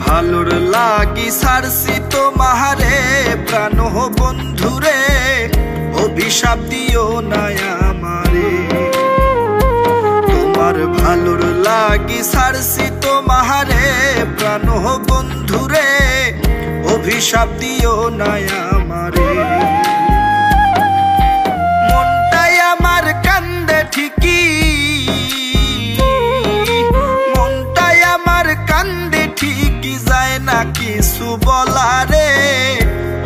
ভালোর লাগি সারছি তোমারে প্রাণ বন্ধুরে, অভিশাপ দিও না আমারে। তোমার ভালোর লাগি সারছি তোমারে প্রাণ বন্ধুরে, অভিশাপ দিও না আমারে। মনটাই আমার কান্দে ঠিকই, মনটাই আমার কান্দে ঠিকই, যায় না কিছু বলারে,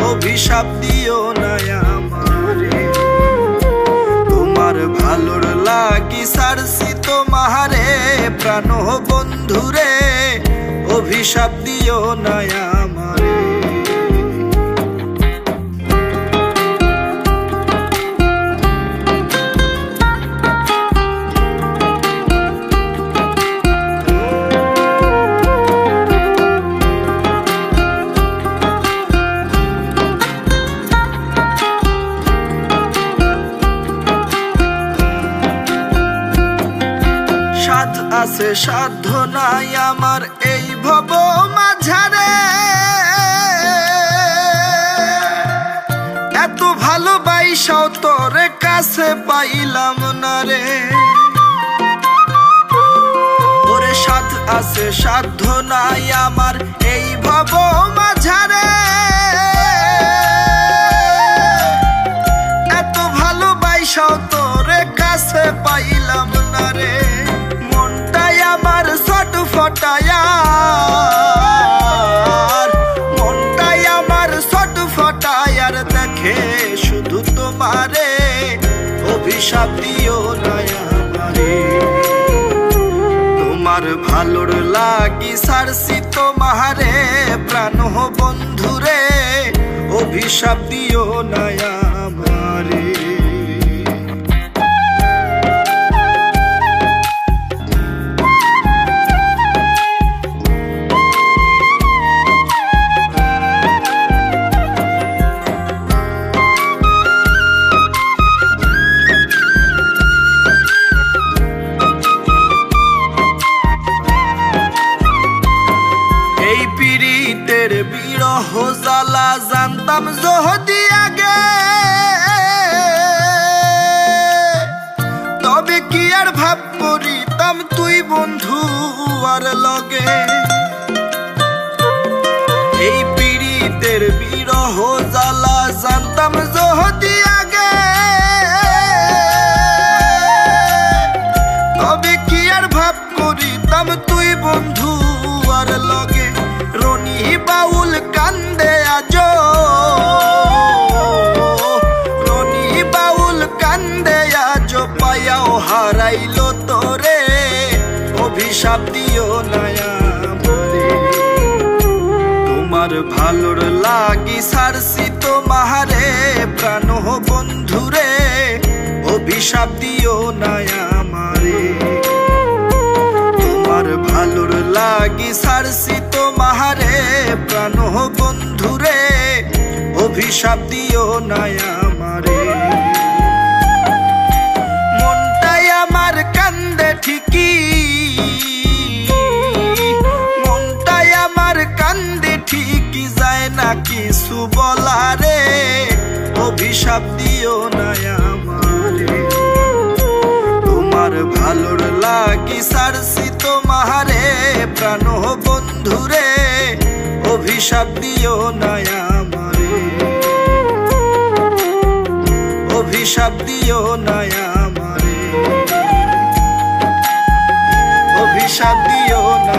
অভিশাপ দিও না আমারে। তোমার ভালোর লাগি সারছি তোমারে প্রাণ বন্ধুরে, অভিশাপ দিও না আমারে। আছে সাধ্য নাই আমার এই ভব মাঝারে, এত ভালোবাসাও তোরে কাছে পাইলাম না রে। ওরে সাধ আছে সাধ্য নাই আমার এই ভব মাঝারে, এত ভালোবাসাও তোরে কাছে পাইলাম না রে। মনটাই আমার ছটফটায়ার দেখে শুধু তোমারে, অভিশাপ দিও না আমারে। তোমার ভালোর লাগি সারছি তোমারে প্রাণ বন্ধুরে, অভিশাপ দিও না আমারে। পীড়িতের বিরহ জ্বালা জানতাম যদি আগে, তবে কি আর ভাব করিতাম তুই বন্ধু আর লগে। এই পীড়িতের বিরহ জ্বালা জানতাম যদি আগে, তবে কি আর ভাব করিতাম তুই বন্ধু আর লগে। রনি বাউল কান্দে আজো, রনি বাউল কান্দে আজো, পায়াও হারাইলো তোরে, অভিশাপ দিও না আমারে। তোমার ভালোর লাগি সারছি তোমারে প্রাণ বন্ধুরে, অভিশাপ দিও না আমারে। তোমার ভালোর লাগি সারছি তোমারে প্রাণ বন্ধুরে, অভিশাপ দিও না আমারে। মনটাই আমার কান্দে ঠিকই, মনটাই আমার কান্দে ঠিকই, যায় না কিছু বলারে, অভিশাপ দিও না আমারে। তোমার ভালোর লাগি সারছি তোমারে প্রাণ বন্ধুরে, অভিশাপ দিও না আমারে। অভিশাপ দিও না আমারে, অভিশাপ দিও না।